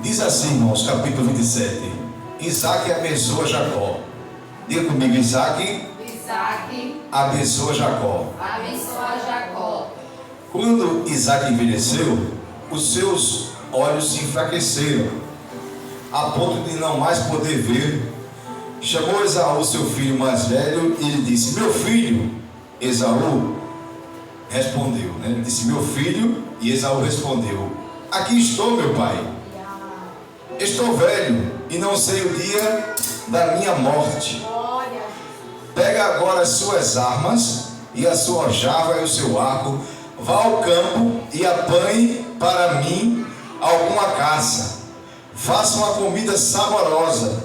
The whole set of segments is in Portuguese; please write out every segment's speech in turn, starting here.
Diz assim, irmãos, capítulo 27. Isaac abençoa Jacó. Diga comigo, Isaac abençoa Jacó. Quando Isaac envelheceu, os seus olhos se enfraqueceram, a ponto de não mais poder ver. Chamou Esaú, seu filho mais velho, e lhe disse: meu filho. Esaú respondeu, né? Ele disse: meu filho. E Esaú respondeu: aqui estou, meu pai. Estou velho e não sei o dia da minha morte. Pega agora as suas armas e a sua aljava e o seu arco. Vá ao campo e apanhe para mim alguma caça. Faça uma comida saborosa,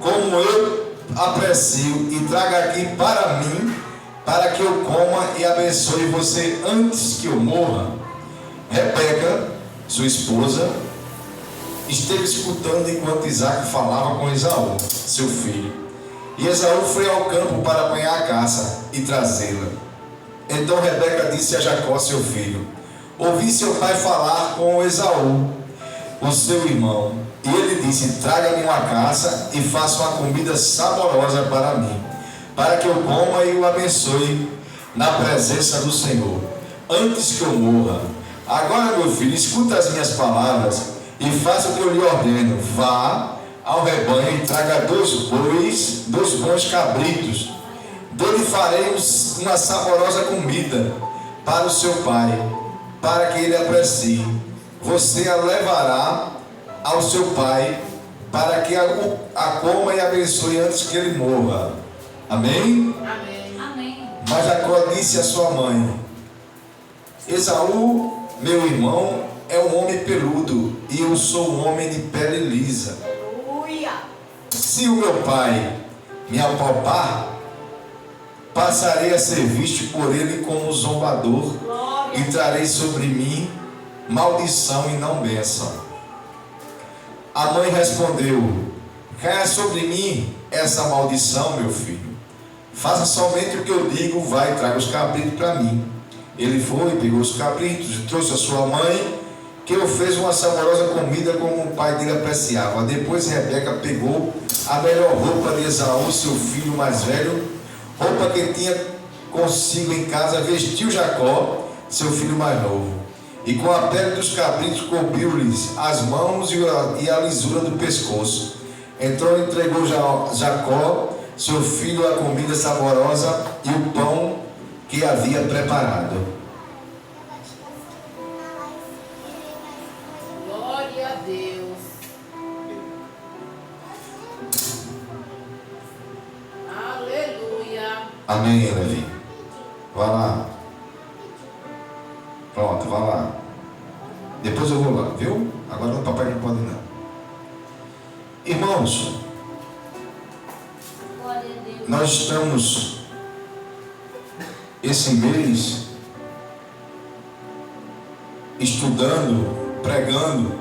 como eu aprecio, e traga aqui para mim, para que eu coma e abençoe você antes que eu morra. Rebeca, sua esposa, esteve escutando enquanto Isaac falava com Esaú, seu filho. E Esaú foi ao campo para apanhar a caça e trazê-la. Então Rebeca disse a Jacó, seu filho: ouvi seu pai falar com Esaú, o seu irmão, e ele disse: traga-me uma caça e faça uma comida saborosa para mim, para que eu coma e o abençoe na presença do Senhor, antes que eu morra. Agora, meu filho, escuta as minhas palavras e faça o que eu lhe ordeno. Vá ao rebanho e traga 2 bons cabritos. Dele faremos uma saborosa comida para o seu pai, para que ele aprecie. Você a levará ao seu pai, para que a coma e abençoe antes que ele morra. Amém? Amém. Mas Jacó disse à sua mãe: Esaú, meu irmão, é um homem peludo, e eu sou um homem de pele lisa. Se o meu pai me apalpar, passarei a ser visto por ele como zombador, e trarei sobre mim maldição e não bênção. A mãe respondeu: caia sobre mim essa maldição, meu filho. Faça somente o que eu digo, vai e traga os cabritos para mim. Ele foi, pegou os cabritos e trouxe a sua mãe, que eu fez uma saborosa comida como o pai dele apreciava. Depois Rebeca pegou a melhor roupa de Esaú, seu filho mais velho, roupa que tinha consigo em casa, vestiu Jacó, seu filho mais novo, e com a pele dos cabritos cobriu-lhes as mãos e a lisura do pescoço. Então entregou Jacó, seu filho, a comida saborosa e o pão que havia preparado. Glória a Deus. Aleluia. Amém, Levi. Vai lá. Pronto, vai lá. Depois eu vou lá, viu? Agora o papai não pode não. Irmãos, nós estamos esse mês estudando, pregando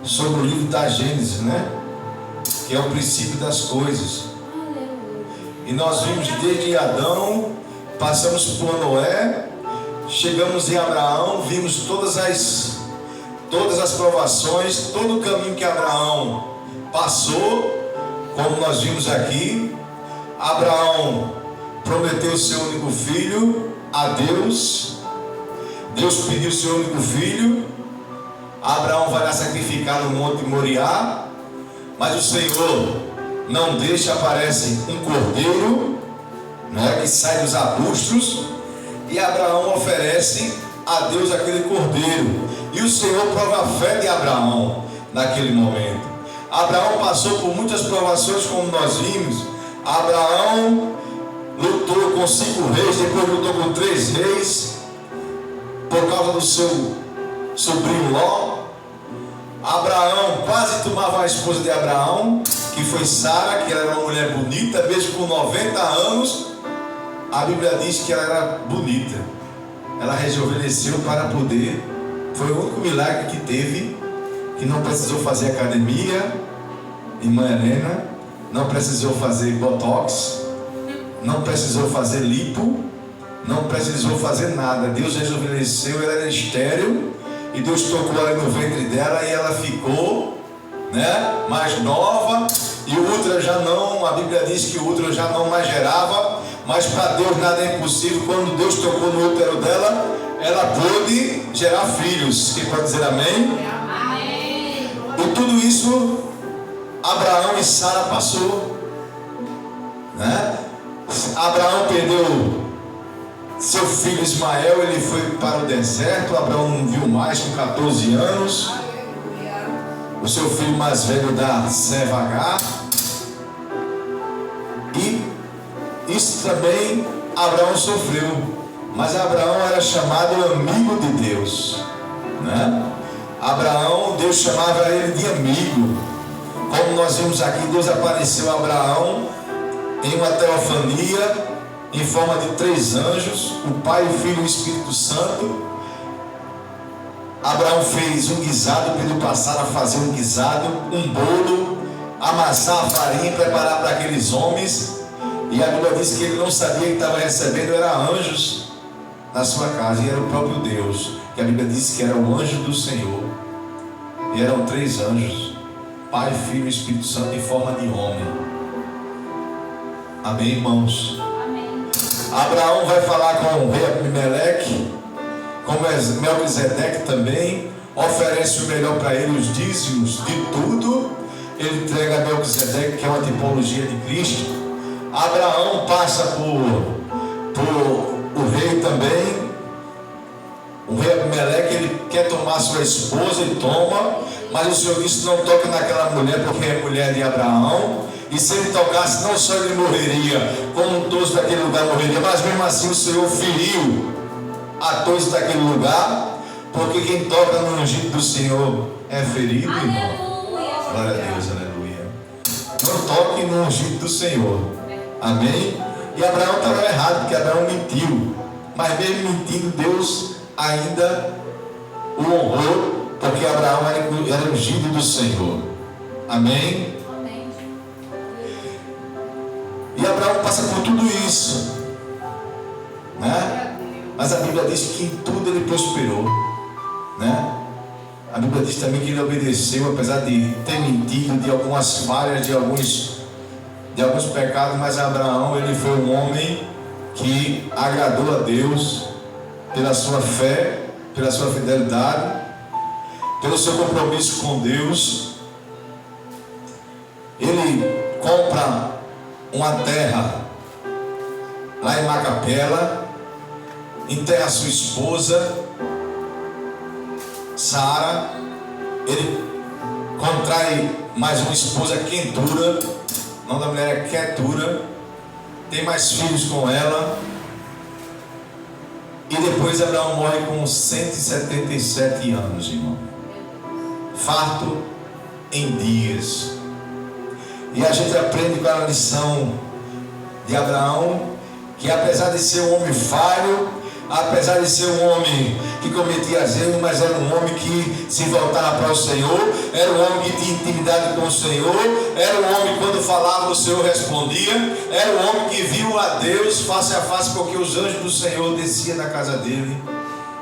sobre o livro da Gênesis, né? Que é o princípio das coisas. E nós vimos desde Adão, passamos por Noé, chegamos em Abraão, vimos todas as provações, todo o caminho que Abraão passou, como nós vimos aqui. Abraão prometeu seu único filho a Deus. Deus pediu seu único filho. Abraão vai lá sacrificar no Monte Moriá, mas o Senhor não deixa. Aparece um cordeiro, né, que sai dos arbustos, e Abraão oferece a Deus aquele cordeiro, e o Senhor prova a fé de Abraão naquele momento. Abraão passou por muitas provações, como nós vimos. Abraão lutou com 5 reis, depois lutou com 3 reis, por causa do seu sobrinho Ló. Abraão quase tomava a esposa de Abraão, que foi Sara, que era uma mulher bonita, mesmo com 90 anos, a Bíblia diz que ela era bonita. Ela rejuvenesceu para poder, foi o único milagre que teve, que não precisou fazer academia, irmã Helena, não precisou fazer botox, não precisou fazer lipo, não precisou fazer nada. Deus rejuvenesceu, ela era estéril, e Deus tocou ali no ventre dela e ela ficou, né, mais nova, e o útero já não, a Bíblia diz que o útero já não mais gerava, mas para Deus nada é impossível. Quando Deus tocou no útero dela, ela pôde gerar filhos. Quem pode dizer amém? Amém. E tudo isso Abraão e Sara passou, né? Abraão perdeu seu filho Ismael, ele foi para o deserto. Abraão não viu mais com 14 anos. O seu filho mais velho da serva Agar. E isso também Abraão sofreu. Mas Abraão era chamado amigo de Deus, né? Abraão, Deus chamava ele de amigo. Como nós vimos aqui, Deus apareceu a Abraão em uma teofania, em forma de 3 anjos, o Pai, o Filho e o Espírito Santo. Abraão fez um guisado, pediu para Sara fazer um guisado, um bolo, amassar a farinha e preparar para aqueles homens. E a Bíblia diz que ele não sabia que estava recebendo, era anjos na sua casa, e era o próprio Deus, que a Bíblia diz que era o anjo do Senhor. E eram 3 anjos, Pai, Filho e Espírito Santo, em forma de homem. Amém, irmãos? Amém. Abraão vai falar com o rei Abimeleque, como Melquisedeque também, oferece o melhor para ele, os dízimos de tudo. Ele entrega a Melquisedeque, que é uma tipologia de Cristo. Abraão passa por o rei também. O rei Abimeleque, ele quer tomar sua esposa e toma, mas o Senhor disse: não toque naquela mulher, porque é mulher de Abraão. E se ele tocasse, não só ele morreria, como todos daquele lugar morreriam, mas mesmo assim o Senhor feriu a todos daquele lugar, porque quem toca no ungido do Senhor é ferido, irmão. Aleluia. Glória a Deus, aleluia. Não toque no ungido do Senhor. Amém? E Abraão estava errado, porque Abraão mentiu. Mas mesmo mentindo, Deus ainda o honrou, porque Abraão era ungido do Senhor. Amém? Amém. E Abraão passa por tudo isso, né? Mas a Bíblia diz que em tudo ele prosperou, né? A Bíblia diz também que ele obedeceu, apesar de ter mentido, de algumas falhas, de alguns pecados. Mas Abraão, ele foi um homem que agradou a Deus pela sua fé, pela sua fidelidade, pelo seu compromisso com Deus. Ele compra uma terra lá em Macapela, enterra sua esposa Sara. Ele contrai mais uma esposa, Quentura. O nome da mulher é Quetura. Tem mais filhos com ela. E depois Abraão morre com 177 anos, irmão. Farto em dias. E a gente aprende com a lição de Abraão, que apesar de ser um homem falho, apesar de ser um homem que cometia erros, mas era um homem que se voltava para o Senhor, era um homem que tinha intimidade com o Senhor, era um homem que quando falava o Senhor respondia, era um homem que viu a Deus face a face, porque os anjos do Senhor desciam na casa dele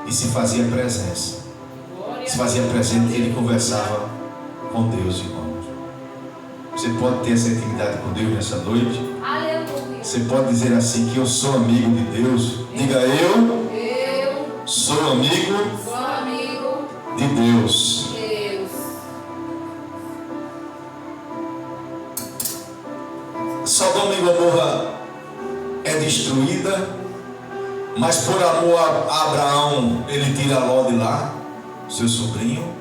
e se fazia presença, se fazia presente, e ele conversava com Deus, irmãos. Você pode ter essa intimidade com Deus nessa noite? Aleluia. Você pode dizer assim, que eu sou amigo de Deus? Diga: eu sou amigo Sou amigo de Deus. de Deus. Sodoma e Gomorra é destruída, mas por amor a Abraão, ele tira Ló de lá, seu sobrinho.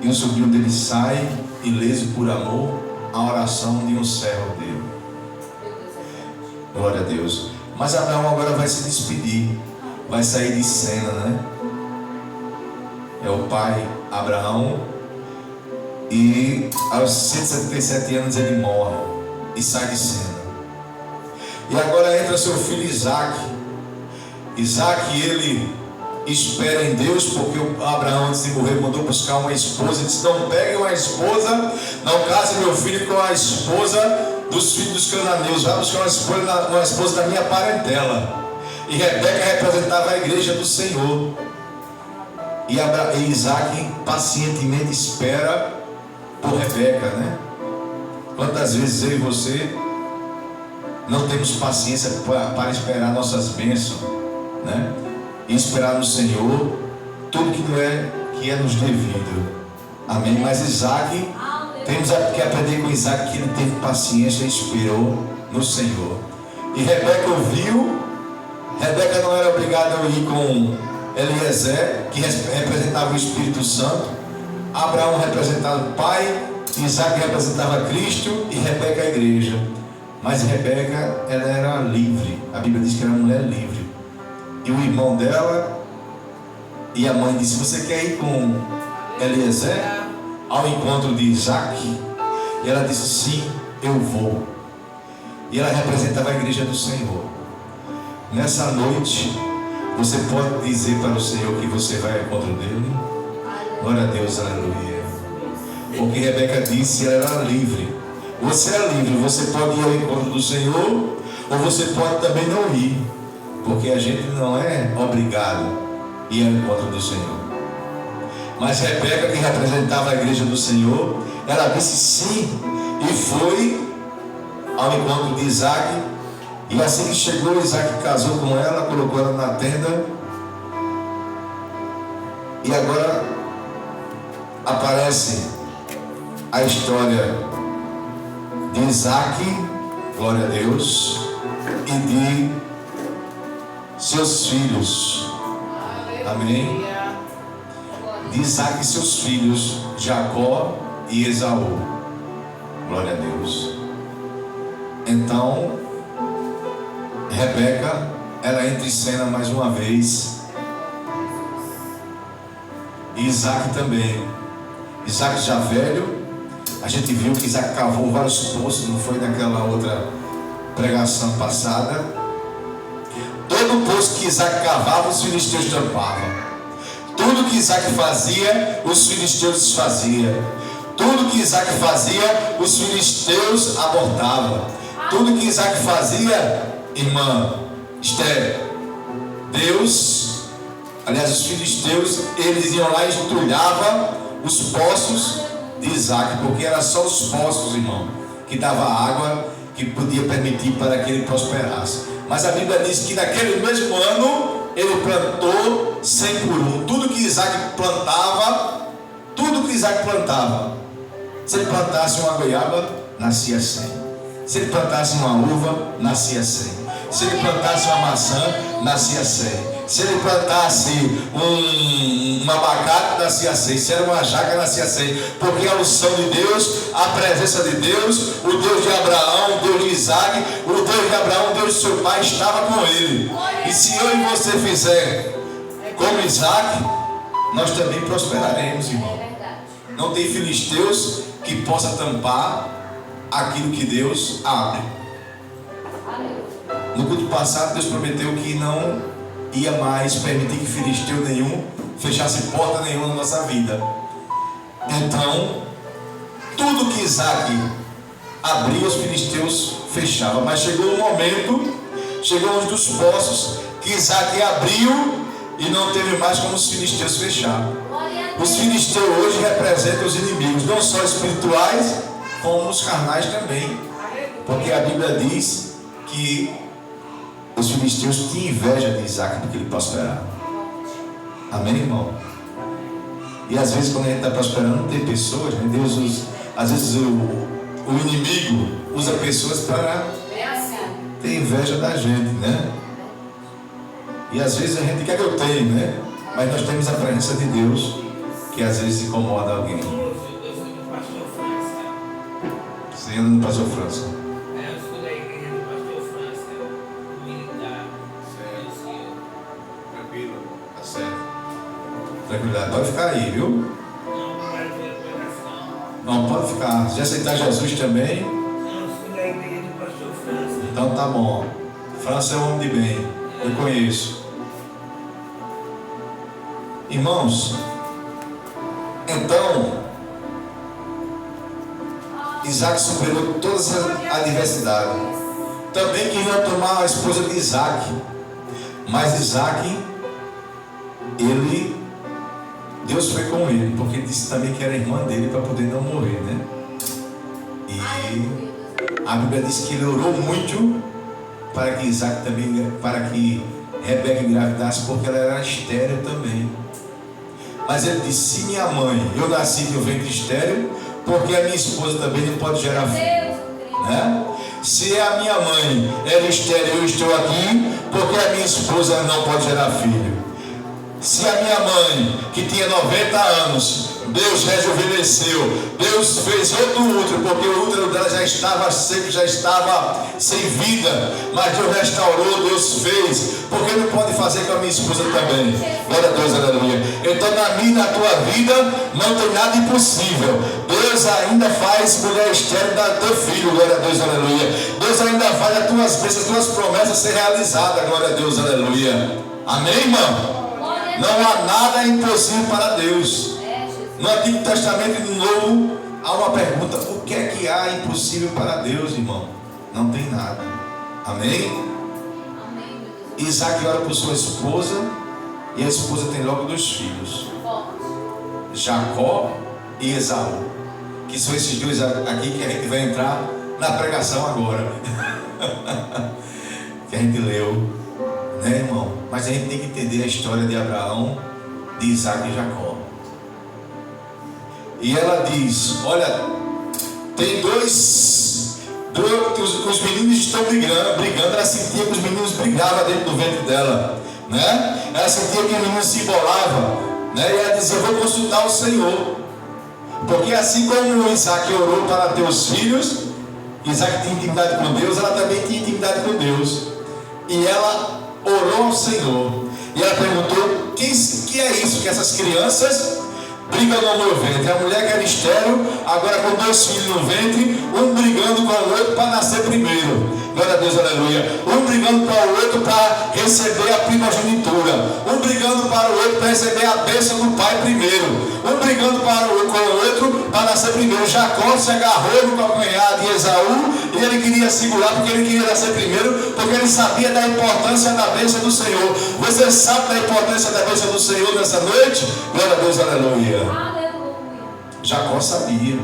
E o sobrinho dele sai ileso por amor à oração de um servo dele. Glória a Deus. Mas Abraão agora vai se despedir, vai sair de cena, né? É o pai Abraão, e aos 177 anos ele morre e sai de cena. E agora entra seu filho Isaac. Isaac, ele espera em Deus, porque Abraão, antes de morrer, mandou buscar uma esposa. Ele disse: não pegue uma esposa, não case meu filho com a esposa dos filhos dos cananeus, vai buscar uma esposa da minha parentela. E Rebeca representava a igreja do Senhor. E Isaac pacientemente espera por Rebeca, né? Quantas vezes eu e você não temos paciência para esperar nossas bênçãos, né? E esperar no Senhor tudo que é nos devido. Amém? Mas Isaac, temos que aprender com Isaac que ele teve paciência e esperou no Senhor. E Rebeca ouviu. Rebeca não era obrigada a ir com Eliezer, que representava o Espírito Santo. Abraão representava o Pai, Isaac representava Cristo e Rebeca a igreja. Mas Rebeca, ela era livre. A Bíblia diz que era uma mulher livre. E o irmão dela e a mãe disse: você quer ir com Eliezer ao encontro de Isaac? E ela disse: sim, eu vou. E ela representava a igreja do Senhor. Nessa noite, você pode dizer para o Senhor que você vai ao encontro dele? Glória a Deus, aleluia. Porque Rebeca disse, ela era livre. Você é livre, você pode ir ao encontro do Senhor, ou você pode também não ir, porque a gente não é obrigado a ir ao encontro do Senhor. Mas Rebeca, que representava a igreja do Senhor, ela disse sim, e foi ao encontro de Isaac. E assim que chegou, Isaac casou com ela, colocou ela na tenda. E agora aparece a história de Isaac, glória a Deus, e de seus filhos. Amém? De Isaac e seus filhos, Jacó e Esaú. Glória a Deus. Então, Rebeca, ela entra em cena mais uma vez. E Isaac também. Isaac já velho. A gente viu que Isaac cavou vários poços, não foi naquela outra pregação passada. Todo poço que Isaac cavava, os filisteus tampavam. Tudo que Isaac fazia, os filisteus desfaziam. Tudo que Isaac fazia, os filisteus abortavam. Tudo que Isaac fazia, irmã Esther, Deus, aliás, os filisteus, eles iam lá e entulhavam os poços de Isaac, porque era só os poços, irmão, que dava água, que podia permitir para que ele prosperasse. Mas a Bíblia diz que naquele mesmo ano ele plantou 100 por 1. Tudo que Isaac plantava, se ele plantasse uma goiaba, nascia 100. Se ele plantasse uma uva, nascia 100. Se ele plantasse uma maçã, nascia 100. Se ele plantasse um abacate, nascia 100. Se era uma jaca, nascia 100. Porque a unção de Deus, a presença de Deus, o Deus de Abraão, o Deus de Isaac, o Deus de Abraão, o Deus de seu pai, estava com ele. E se eu e você fizer como Isaac, nós também prosperaremos, irmão. Não tem filisteus que possa tampar aquilo que Deus abre. No culto passado, Deus prometeu que não ia mais permitir que filisteu nenhum fechasse porta nenhuma na nossa vida. Então, tudo que Isaac abria, os filisteus fechavam. Mas chegou um momento, chegou um dos poços que Isaac abriu e não teve mais como os filisteus fechar. Os filisteus hoje representam os inimigos, não só espirituais, como os carnais também. Porque a Bíblia diz que os filisteus tinham inveja de Isaac porque ele prosperava. Amém, irmão? E às vezes quando a gente está prosperando, tem pessoas, né? Deus usa, às vezes o inimigo usa pessoas para ter inveja da gente, né? E às vezes a gente quer que eu tenha, né? Mas nós temos a presença de Deus que às vezes incomoda alguém. Você ainda não passou França? Eu estou da igreja do pastor França, militar. Certo. Tranquilo, tá certo. Tranquilidade, pode ficar aí, viu? Não, para ver a pregação. Não, pode ficar. Se aceitar Jesus também, Não, eu estou da igreja do pastor França. então tá bom. França é um homem de bem, eu conheço. Irmãos, então Isaac superou todas as adversidades. Também queriam tomar a esposa de Isaac, mas Isaac, ele Deus foi com ele, porque ele disse também que era irmã dele para poder não morrer, né? E a Bíblia diz que ele orou muito para que Isaac também, para que Rebeca engravidasse, porque ela era estéril também. Mas ele disse: se minha mãe, eu nasci no ventre estéril, porque a minha esposa também não pode gerar filho, né? Se a minha mãe era estéril, eu estou aqui, porque a minha esposa não pode gerar filho. Se a minha mãe, que tinha 90 anos, Deus rejuvenesceu, Deus fez outro útero, porque o útero dela já estava seco, já estava sem vida, mas Deus restaurou, Deus fez, porque não pode fazer com a minha esposa também. Glória a Deus, aleluia. Então na minha e na tua vida não tem nada impossível. Deus ainda faz mulher estéril dar teu filho, glória a Deus, aleluia. Deus ainda faz as tuas bênçãos, as tuas promessas ser realizadas, glória a Deus, aleluia. Amém, irmão? Não há nada impossível para Deus. No Antigo Testamento e no Novo há uma pergunta: o que é que há impossível para Deus, irmão? Não tem nada. Amém? Isaac ora por sua esposa, e a esposa tem logo 2 filhos, Jacó e Esaú, que são esses 2 aqui que a gente vai entrar na pregação agora que a gente leu, né, irmão? Mas a gente tem que entender a história de Abraão, de Isaac e Jacó. E ela diz: olha, tem os meninos estão brigando. Ela sentia que os meninos brigavam dentro do ventre dela, né? Ela sentia que os meninos se embolavam, né? E ela dizia: eu vou consultar o Senhor, porque assim como Isaac orou para ter os filhos, Isaac tinha intimidade com Deus, ela também tinha intimidade com Deus, e ela orou ao Senhor, e ela perguntou: que é isso que essas crianças brigam no meu ventre? A mulher que era estéril, agora com 2 filhos no ventre, um brigando com o outro para nascer primeiro. Glória a Deus, aleluia. Um brigando para o outro para receber a primogenitura. Um brigando para o outro para receber a bênção do pai primeiro. Um brigando para com o outro para nascer primeiro. Jacó se agarrou no calcanhar de Esaú e ele queria segurar, porque ele queria nascer primeiro, porque ele sabia da importância da bênção do Senhor. Você sabe da importância da bênção do Senhor nessa noite? Glória a Deus, aleluia. Jacó sabia.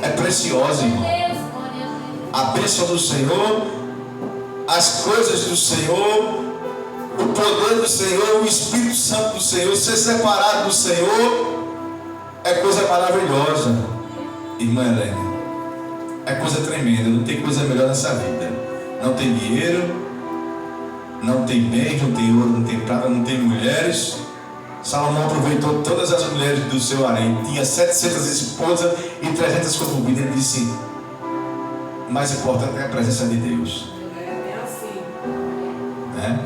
É preciosa, irmão. A bênção do Senhor, as coisas do Senhor, o poder do Senhor, o Espírito Santo do Senhor, ser separado do Senhor é coisa maravilhosa, irmã Helena. É coisa tremenda. Não tem coisa melhor nessa vida. Não tem dinheiro, não tem bens, não tem ouro, não tem prata, não tem mulheres. Salomão aproveitou todas as mulheres do seu harém. Tinha 700 esposas e 300 concubinas. Ele disse: mais importante é a presença de Deus. É assim, né?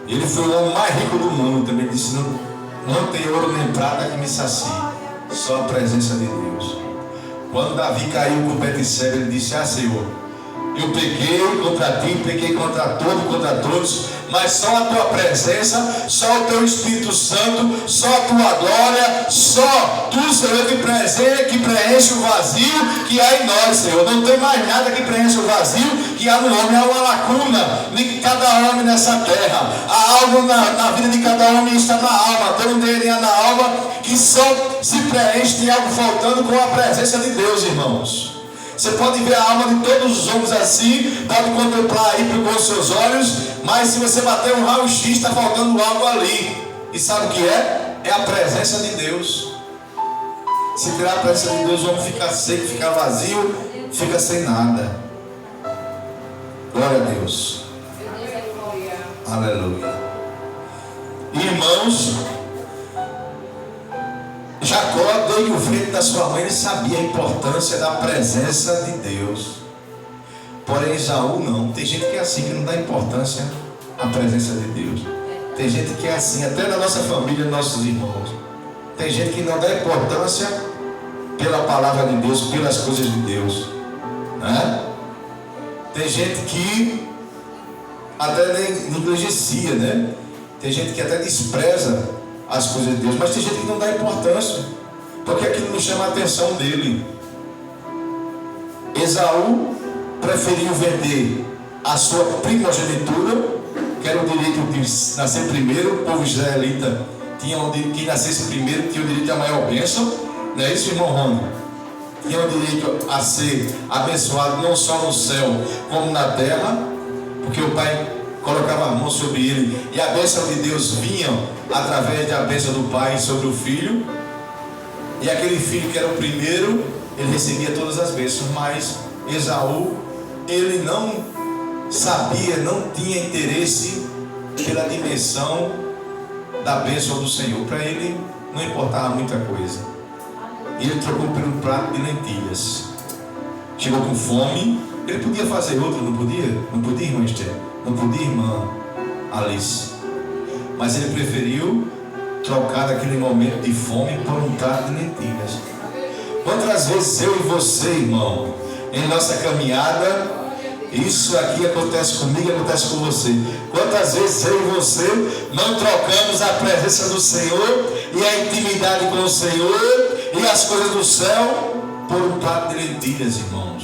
Ele foi o homem mais rico do mundo. Também disse: não tem ouro nem prata que me sacie, só a presença de Deus. Quando Davi caiu com Betseba, ele disse: Senhor, eu pequei contra ti, pequei contra todos, mas só a tua presença, só o teu Espírito Santo, só a tua glória, só tu, Senhor, que preenche o vazio que há em nós, Senhor. Não tem mais nada que preenche o vazio que há no homem. Há uma lacuna de cada homem nessa terra. Há algo na vida de cada homem, está na alma. Tem um DNA na alma que só se preenche, tem algo faltando com a presença de Deus, irmãos. Você pode ver a alma de todos os homens assim, pode contemplar aí com os seus olhos, mas se você bater um raio-x, está faltando algo ali. E sabe o que é? É a presença de Deus. Se tirar a presença de Deus, o homem fica seco, fica vazio, fica sem nada. Glória a Deus. Aleluia. Irmãos, Jacó, desde o ventre da sua mãe, ele sabia a importância da presença de Deus. Porém, Esaú não. Tem gente que é assim, que não dá importância à presença de Deus. Tem gente que é assim, até na nossa família, nossos irmãos. Tem gente que não dá importância pela palavra de Deus, pelas coisas de Deus, né? Tem gente que até negligencia, né? Tem gente que até despreza as coisas de Deus, mas tem gente que não dá importância, porque aquilo não chama a atenção dele. Esaú preferiu vender a sua primogenitura, que era o direito de nascer primeiro. O povo israelita quem nascesse primeiro tinha o direito à maior bênção, não é isso, irmão Rony? Tinha o direito a ser abençoado não só no céu como na terra, porque o pai colocava a mão sobre ele e a bênção de Deus vinha através da bênção do pai sobre o filho. E aquele filho que era o primeiro, ele recebia todas as bênçãos, mas Esaú, ele não sabia, não tinha interesse pela dimensão da bênção do Senhor. Para ele não importava muita coisa. E ele trocou por um prato de lentilhas. Chegou com fome. Ele podia fazer outro, não podia? Não podia, irmã Esther? Não podia, irmã Alice? Mas ele preferiu trocar daquele momento de fome por um prato de lentilhas. Quantas vezes eu e você, irmão, em nossa caminhada, isso aqui acontece comigo e acontece com você. Quantas vezes eu e você não trocamos a presença do Senhor e a intimidade com o Senhor e as coisas do céu por um prato de lentilhas, irmãos,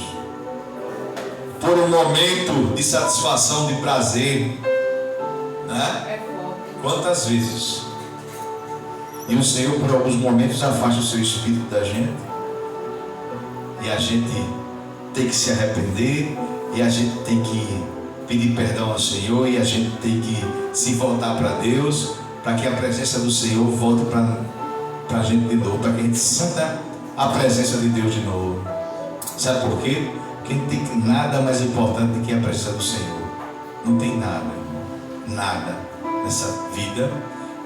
por um momento de satisfação, de prazer, né? Quantas vezes? E o Senhor por alguns momentos afasta o seu espírito da gente, e a gente tem que se arrepender, e a gente tem que pedir perdão ao Senhor, e a gente tem que se voltar para Deus, para que a presença do Senhor volte para a gente de novo, para que a gente sinta a presença de Deus de novo. Sabe por quê? Porque não tem nada mais importante do que a presença do Senhor. Não tem nada, nada nessa vida,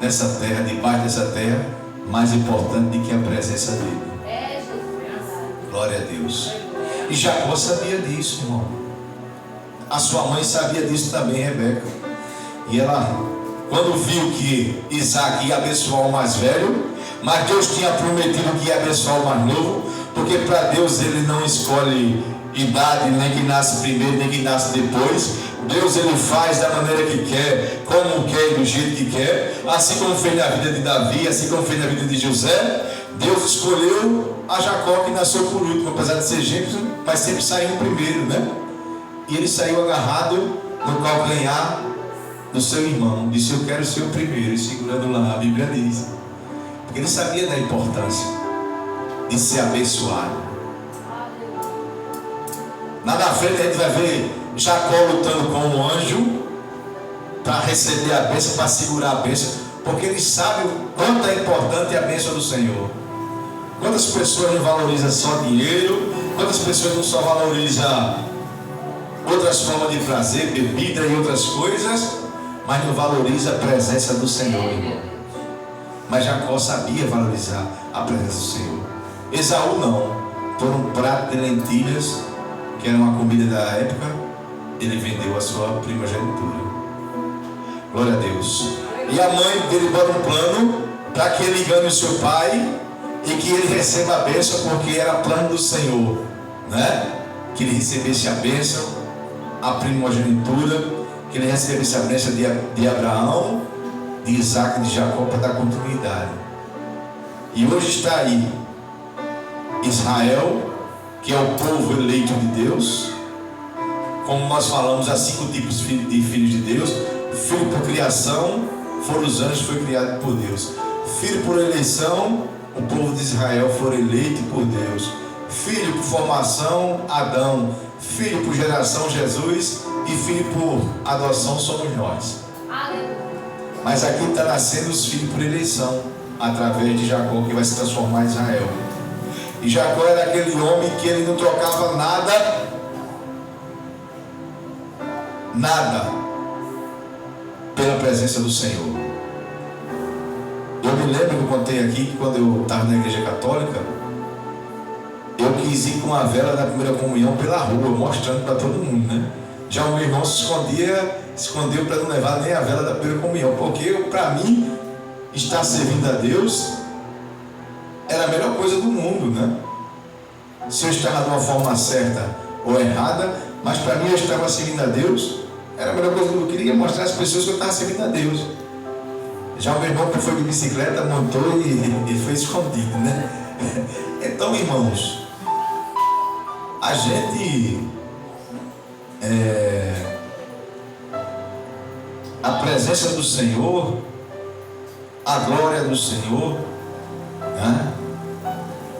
nessa terra, debaixo dessa terra, mais importante do que a presença dele. Glória a Deus. E Jacó sabia disso, irmão. A sua mãe sabia disso também, Rebeca. E ela, quando viu que Isaac ia abençoar o mais velho, mas Deus tinha prometido que ia abençoar o mais novo, porque para Deus ele não escolhe idade, nem que nasce primeiro, nem que nasce depois. Deus ele faz da maneira que quer, como quer e do jeito que quer. Assim como fez na vida de Davi, assim como fez na vida de José, Deus escolheu a Jacó, que nasceu por último, apesar de ser gêmeo, mas sempre saiu primeiro, né? E ele saiu agarrado no calcanhar do seu irmão, disse: eu quero ser o primeiro, e segurando lá, a Bíblia diz, porque ele sabia da importância de ser abençoado. Lá na frente a gente vai ver Jacó lutando com um anjo para receber a bênção, para segurar a bênção, porque ele sabe o quanto é importante a bênção do Senhor. Quantas pessoas não valorizam só dinheiro, quantas pessoas não só valorizam outras formas de prazer, bebida e outras coisas, mas não valoriza a presença do Senhor, irmão. Mas Jacó sabia valorizar a presença do Senhor. Esaú não. Por um prato de lentilhas, que era uma comida da época, ele vendeu a sua primogenitura. Glória a Deus. E a mãe dele bota um plano para que ele engane o seu pai e que ele receba a bênção, porque era plano do Senhor, né? Que ele recebesse a bênção, a primogenitura, que ele recebesse a bênção de Abraão, de Isaac e de Jacó, para dar continuidade. E hoje está aí Israel, que é o povo eleito de Deus. Como nós falamos, há 5 tipos de filhos de Deus. Filho por criação, foram os anjos, foi criado por Deus. Filho por eleição, o povo de Israel foi eleito por Deus. Filho por formação, Adão. Filho por geração, Jesus. E filho por adoção, somos nós. Mas aqui está nascendo os filhos por eleição, através de Jacó, que vai se transformar em Israel. E Jacó era aquele homem que ele não trocava nada pela presença do Senhor. Eu me lembro que eu contei aqui que quando eu estava na igreja católica, eu quis ir com a vela da primeira comunhão pela rua, mostrando para todo mundo, né? Já o meu irmão se escondeu para não levar nem a vela da primeira comunhão, porque para mim estar servindo a Deus era a melhor coisa do mundo, né? Se eu estava de uma forma certa ou errada, mas para mim eu estava servindo a Deus, era a melhor coisa do mundo. Eu queria mostrar às pessoas que eu estava servindo a Deus. Já o meu irmão que foi de bicicleta, montou e foi escondido, né? Então, irmãos, a gente a presença do Senhor a glória do Senhor, né?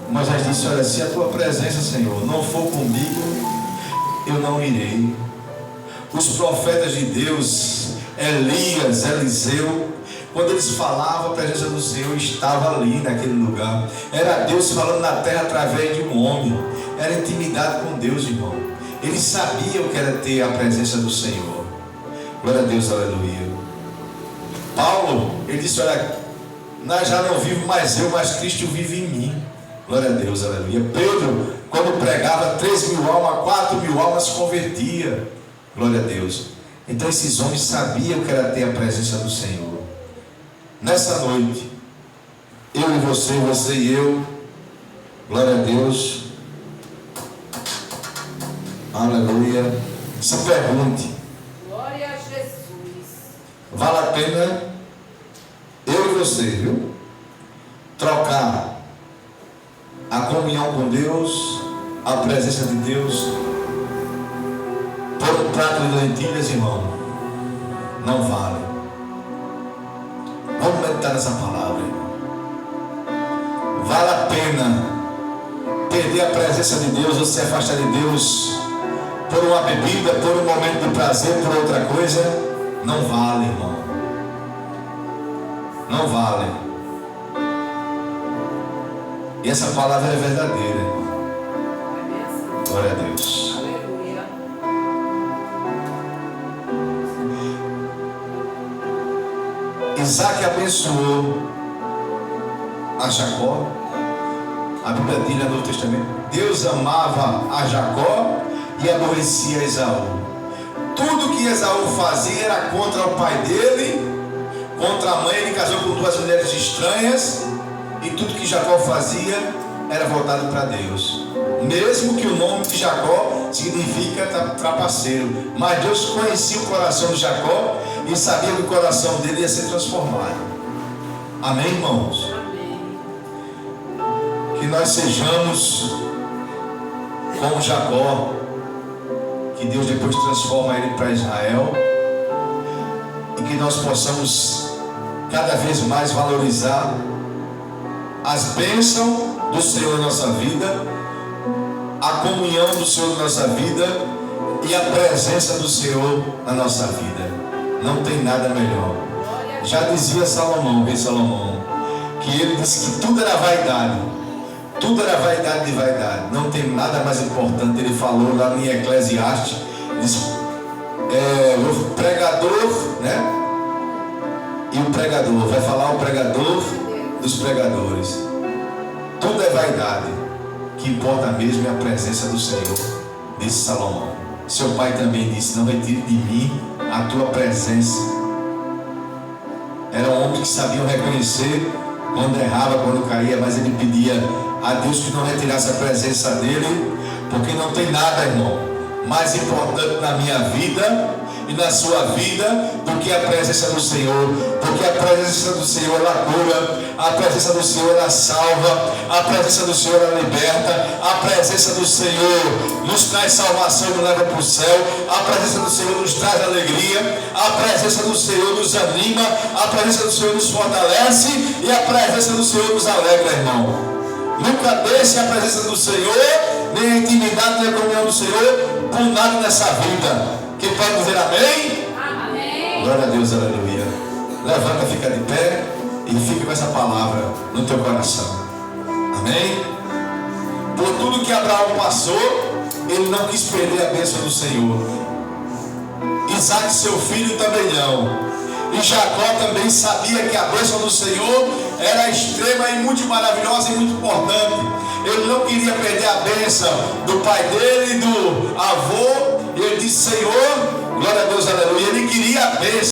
Moisés disse: olha, se a tua presença, Senhor, não for comigo, eu não irei. Os profetas de Deus, Elias, Eliseu, quando eles falavam, a presença do Senhor estava ali naquele lugar. Era Deus falando na terra através de um homem. Era intimidade com Deus, irmão. Eles sabiam que era ter a presença do Senhor. Glória a Deus, aleluia. Paulo, ele disse: olha, nós já não vivo mais eu, mas Cristo vive em mim. Glória a Deus, aleluia. Pedro, quando pregava, 3.000 almas, 4.000 almas se convertia. Glória a Deus. Então esses homens sabiam que era ter a presença do Senhor. Nessa noite, eu e você, você e eu, glória a Deus, aleluia. Se pergunte: Glória a Jesus. vale a pena eu e você, viu, trocar a comunhão com Deus, a presença de Deus, por um prato de lentilhas, irmão? Não vale. Vamos meditar nessa palavra, irmão. Vale a pena perder a presença de Deus ou se afastar de Deus por uma bebida, por um momento de prazer, por outra coisa? Não vale, irmão. Não vale. E essa palavra é verdadeira, irmão. Glória a Deus. Aleluia. Isaac abençoou a Jacó. A Bíblia diz no Novo Testamento: Deus amava a Jacó e aborrecia Esaú. Tudo que Esaú fazia era contra o pai dele, contra a mãe. Ele casou com 2 mulheres estranhas, e tudo que Jacó fazia era voltado para Deus. Mesmo que o nome de Jacó significa trapaceiro, mas Deus conhecia o coração de Jacó e sabia que o coração dele ia ser transformado. Amém, irmãos? Amém. Que nós sejamos como Jacó, que Deus depois transforma ele para Israel, e que nós possamos cada vez mais valorizar as bênçãos do Senhor na nossa vida, a comunhão do Senhor na nossa vida e a presença do Senhor na nossa vida. Não tem nada melhor. Já dizia Salomão, rei Salomão, que ele disse que tudo era vaidade. Tudo era vaidade de vaidade. Não tem nada mais importante. Ele falou lá em Eclesiastes, disse, o pregador, né? E o pregador, vai falar o pregador dos pregadores. Tudo é vaidade. O que importa mesmo é a presença do Senhor, disse Salomão. Seu pai também disse: não retire de mim a tua presença. Eram homens que sabiam reconhecer quando errava, quando caía, mas ele pedia a Deus que não retirasse a presença dele, porque não tem nada, irmão, mais importante na minha vida e na sua vida do que a presença do Senhor, porque a presença do Senhor ela cura, a presença do Senhor ela salva, a presença do Senhor ela liberta, a presença do Senhor nos traz salvação e nos leva para o céu, a presença do Senhor nos traz alegria, a presença do Senhor nos anima, a presença do Senhor nos fortalece e a presença do Senhor nos alegra, irmão. Nunca deixe a presença do Senhor, nem a intimidade, nem a comunhão do Senhor por nada nessa vida. Quem pode dizer amém? Amém. Glória a Deus, aleluia. Levanta, fica de pé e fica com essa palavra no teu coração. Amém? Por tudo que Abraão passou, ele não quis perder a bênção do Senhor. Isaac, seu filho, também não. E Jacó também sabia que a bênção do Senhor era extrema e muito maravilhosa e muito importante. Ele não queria perder a bênção do pai dele, do avô. E ele disse: Senhor, glória a Deus, aleluia. Ele queria a bênção.